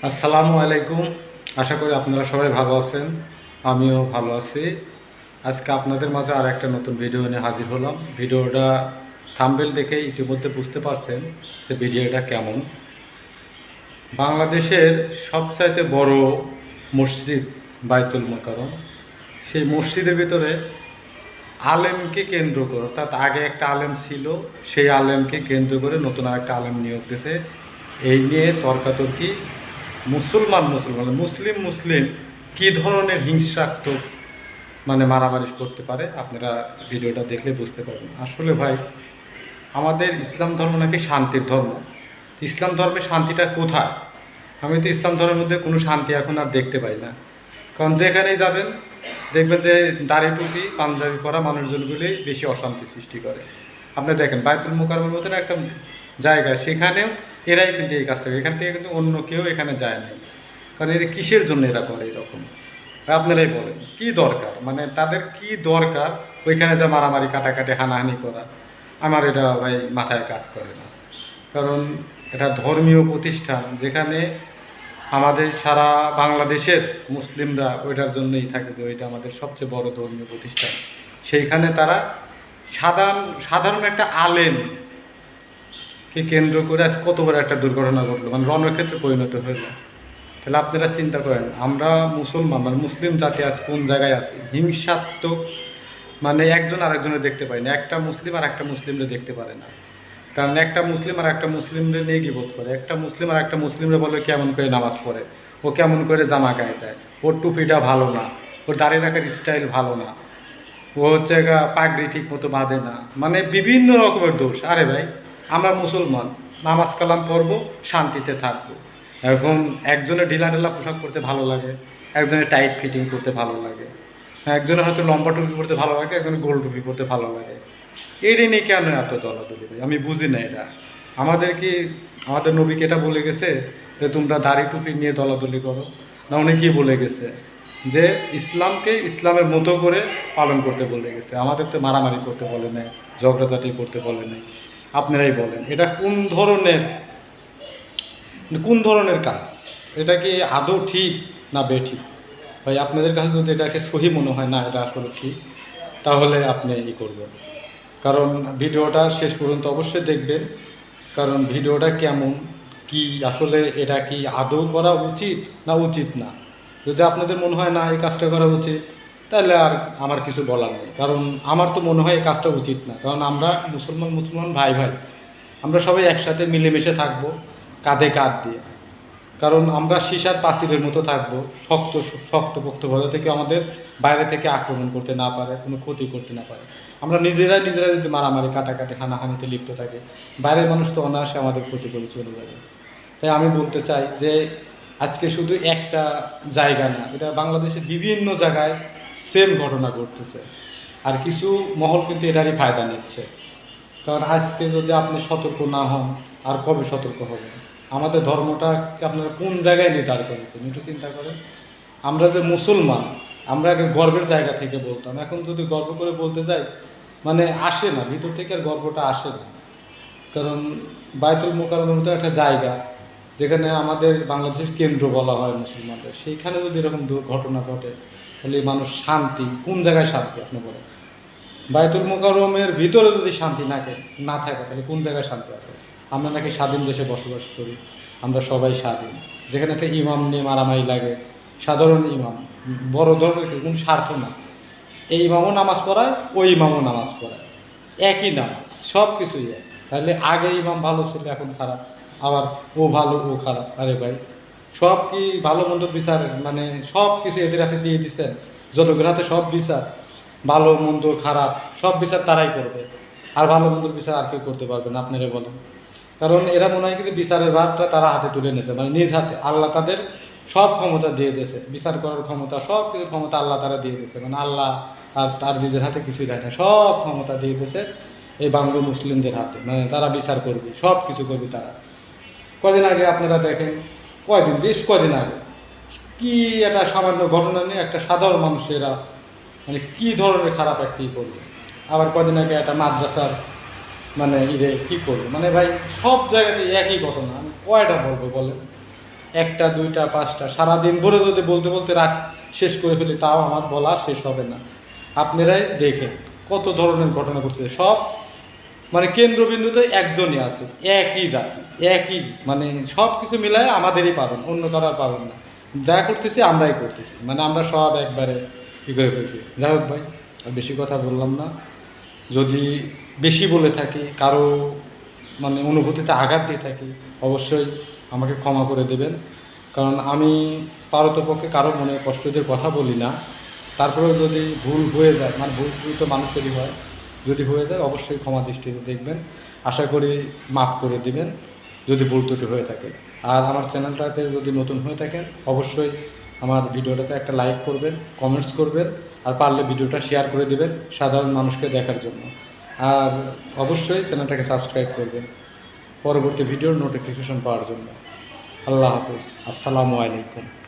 আসসালামু আলাইকুম। আশা করি আপনারা সবাই ভালো আছেন, আমিও ভালো আছি। আজকে আপনাদের মাঝে আর একটা নতুন ভিডিও নিয়ে হাজির হলাম। ভিডিওটা থাম্বনেল দেখে ইতিমধ্যে বুঝতে পারছেন যে ভিডিওটা কেমন। বাংলাদেশের সবচাইতে বড় মসজিদ বায়তুল মোকাররম, সেই মসজিদের ভিতরে আলেমকে কেন্দ্র করে, অর্থাৎ আগে একটা আলেম ছিল, সেই আলেমকে কেন্দ্র করে নতুন আরেকটা আলেম নিয়োগ দিয়েছে। এই নিয়ে তর্কাতর্কি, মুসলমান মুসলিম মুসলিম কী ধরনের হিংসাত্মক মারামারি করতে পারে, আপনারা ভিডিওটা দেখলে বুঝতে পারবেন। আসলে ভাই, আমাদের ইসলাম ধর্ম নাকি শান্তির ধর্ম। ইসলাম ধর্মের শান্তিটা কোথায়? আমি তো ইসলাম ধর্মের মধ্যে কোনো শান্তি এখন আর দেখতে পাই না। কারণ যেখানেই যাবেন দেখবেন যে দাড়ি টুপি পাঞ্জাবি পরা মানুষজনগুলোই বেশি অশান্তি সৃষ্টি করে। আপনি দেখেন বায়তুল মোকাররমের মতন একটা জায়গা, সেখানেও এরাই কিন্তু এই কাজটা করে। এখান থেকে কিন্তু অন্য কেউ এখানে যায় না। কারণ এরা কিসের জন্য এরা করে এরকম? আপনারাই বলেন কি দরকার, তাদের কি দরকার ওইখানে যা মারামারি কাটাকাটি হানাহানি করা? আমার এটা ভাই মাথায় কাজ করে না। কারণ এটা ধর্মীয় প্রতিষ্ঠান, যেখানে আমাদের সারা বাংলাদেশের মুসলিমরা ওইটার জন্যই থাকে যে ওইটা আমাদের সবচেয়ে বড় ধর্মীয় প্রতিষ্ঠান। সেইখানে তারা সাধারণ একটা আলেমকে কেন্দ্র করে আজ কত বড় একটা দুর্ঘটনা ঘটলো, রণক্ষেত্রে পরিণত হলো। তাহলে আপনারা চিন্তা করেন, আমরা মুসলমান মুসলিম জাতি আজ কোন জায়গায় আছে? হিংসাত্মক, একজন আরেকজনের দেখতে পাই না, একটা মুসলিম আর একটা মুসলিমরে দেখতে পারে না। কারণ একটা মুসলিম আর একটা মুসলিমরে নিয়ে গিবোধ করে, একটা মুসলিম আর একটা মুসলিমরে বলে কেমন করে নামাজ পড়ে, ও কেমন করে জামা গায়ে দেয়, ওর টুপিটা ভালো না, ওর দাড়ি রাখার স্টাইল ভালো না, ও হচ্ছে পাগড়ি ঠিক মতো বাঁধে না, বিভিন্ন রকমের দোষ। আরে ভাই, আমরা মুসলমান, নামাজ কালাম পড়বো, শান্তিতে থাকবো। এখন একজনের ঢিলা ঢালা পোশাক পরতে ভালো লাগে, একজনের টাইট ফিটিং করতে ভালো লাগে, একজনের হয়তো লম্বা টুপি পরতে ভালো লাগে, একজনের গোল টুপি পরতে ভালো লাগে। এটাই নিয়ে কেন এত দলাদলি ভাই? আমি বুঝি না এটা। আমাদের নবীকে এটা বলে গেছে যে তোমরা দাড়ি টুপি নিয়ে দলাদলি করো? না, উনি কি বলে গেছে? যে ইসলামকে ইসলামের মতো করে পালন করতে বলে গেছে। আমাদের তো মারামারি করতে বলে নাই, ঝগড়াঝাটি করতে বলে নাই। আপনারাই বলেন এটা কোন ধরনের কাজ? এটা কি আদৌ ঠিক না বেঠিক? ভাই, আপনাদের কাছে যদি এটাকে সহি মনে হয় না এটা আসলে ঠিক, তাহলে আপনি করবেন। কারণ ভিডিওটা শেষ পর্যন্ত অবশ্যই দেখবেন। কারণ ভিডিওটা কেমন, কি আসলে এটা কি আদৌ করা উচিত না উচিত না? যদি আপনাদের মনে হয় না এই কাজটা করা উচিত, তাহলে আর আমার কিছু বলার নেই। কারণ আমার তো মনে হয় এই কাজটা উচিত না। কারণ আমরা মুসলমান ভাই ভাই, আমরা সবাই একসাথে মিলেমিশে থাকবো, কাঁধে কাঁধ দিয়ে। কারণ আমরা সীসার পাঁচিলের মতো থাকবো, শক্তপোক্তভাবে, থেকে আমাদের বাইরে থেকে আক্রমণ করতে না পারে, কোনো ক্ষতি করতে না পারে। আমরা নিজেরা যদি মারামারি কাটাকাটি হানাহানিতে লিপ্ত থাকি, বাইরের মানুষ তো অনায়াসে আমাদের ক্ষতি করে চলে যাবে। তাই আমি বলতে চাই যে আজকে শুধু একটা জায়গা না, এটা বাংলাদেশের বিভিন্ন জায়গায় সেম ঘটনা ঘটতেছে। আর কিছু মহল কিন্তু এটারই ফায়দা নিচ্ছে। কারণ আজকে যদি আপনি সতর্ক না হন, আর কবে সতর্ক হবেন? আমাদের ধর্মটাকে আপনারা কোন জায়গায় নির্ধারণ করেছেন একটু চিন্তা করেন। আমরা যে মুসলমান, আমরা আগে গর্বের জায়গা থেকে বলতাম, এখন যদি গর্ব করে বলতে যাই, আসে না, ভিতর থেকে আর গর্বটা আসে না। কারণ বায়তুল মোকাররমের মতো একটা জায়গা, যেখানে আমাদের বাংলাদেশের কেন্দ্র বলা হয় মুসলমানদের, সেইখানে যদি এরকম ঘটনা ঘটে, তাহলে মানুষ শান্তি কোন জায়গায় শান্তি আপনি বলেন? বায়তুল মোকাররমের ভিতরে যদি শান্তি না থাকে, তাহলে কোন জায়গায় শান্তি আছে? আমরা নাকি স্বাধীন দেশে বসবাস করি, আমরা সবাই স্বাধীন। যেখানে একটা ইমাম নিয়ে মারামারি লাগে, সাধারণ ইমাম, বড় ধরনের কোনো স্বার্থ না, এই ইমামও নামাজ পড়ায়, ওই ইমামও নামাজ পড়ায়, একই নামাজ, সব কিছুই এক। তাহলে আগে ইমাম ভালো ছিল, এখন খারাপ, আবার ও ভালো ও খারাপ। আরে ভাই, সব কি ভালো মন্দ বিচার, সব কিছু এদের হাতে দিয়ে দিচ্ছেন? জনগণের হাতে সব বিচার, ভালো মন্দ খারাপ সব বিচার তারাই করবে। আর ভালো মন্দর বিচার আর কেউ করতে পারবে না, আপনারা বলেন। কারণ এরা মনে হয় কিন্তু বিচারের ভারটা তারা হাতে তুলে নিয়েছে, নিজ হাতে। আল্লাহ তাদের সব ক্ষমতা দিয়ে দিয়েছে, বিচার করার ক্ষমতা, সব কিছুর ক্ষমতা আল্লাহ তারা দিয়ে দিয়েছে। আল্লাহ আর তার নিজের হাতে কিছুই দেয় না, সব ক্ষমতা দিয়ে দিয়েছে এই বাংলা মুসলিমদের হাতে। তারা বিচার করবে, সব কিছু করবে তারা। কদিন আগে আপনারা দেখেন, বেশ কদিন আগে কি একটা সামান্য ঘটনা নিয়ে একটা সাধারণ মানুষেরা কি ধরনের খারাপ একটি করবে। আবার কদিন আগে একটা মাদ্রাসার কী করবে? ভাই, সব জায়গাতে একই ঘটনা, আমি কয়টা বলবো বলেন? একটা দুইটা পাঁচটা সারাদিন ভরে যদি বলতে বলতে রাত শেষ করে ফেলি তাও আমার বলা শেষ হবে না। আপনারাই দেখেন কত ধরনের ঘটনা ঘটছে, সব মানে কেন্দ্রবিন্দুতে একজনই আছে, একই জাতি, একই মানে সব কিছু মিলায় আমাদেরই পাবেন, অন্য কারো আর পাবেন না। যা করতেছি আমরাই করতেছি, মানে আমরা সব একবারে কী করে ফেলছি। যাই হোক ভাই, আর বেশি কথা বললাম না। যদি বেশি বলে থাকি, কারো মানে অনুভূতিতে আঘাত দিয়ে থাকি, অবশ্যই আমাকে ক্ষমা করে দেবেন। কারণ আমি পারতপক্ষে কারো মনে কষ্ট দিয়ে কথা বলি না। তারপরেও যদি ভুল হয়ে যায়, মানে ভুল তো মানুষেরই হয়, যদি হয়ে যায় অবশ্যই ক্ষমা দৃষ্টিতে দেখবেন। আশা করি মাফ করে দিবেন যদি ভুল ত্রুটি হয়ে থাকে। আর আমার চ্যানেলটাতে যদি নতুন হয়ে থাকেন অবশ্যই আমার ভিডিওটাতে একটা লাইক করবেন, কমেন্টস করবেন, আর পারলে ভিডিওটা শেয়ার করে দিবেন সাধারণ মানুষকে দেখার জন্য। আর অবশ্যই চ্যানেলটাকে সাবস্ক্রাইব করবেন পরবর্তী ভিডিওর নোটিফিকেশন পাওয়ার জন্য। আল্লাহ হাফেজ, আসসালামু আলাইকুম।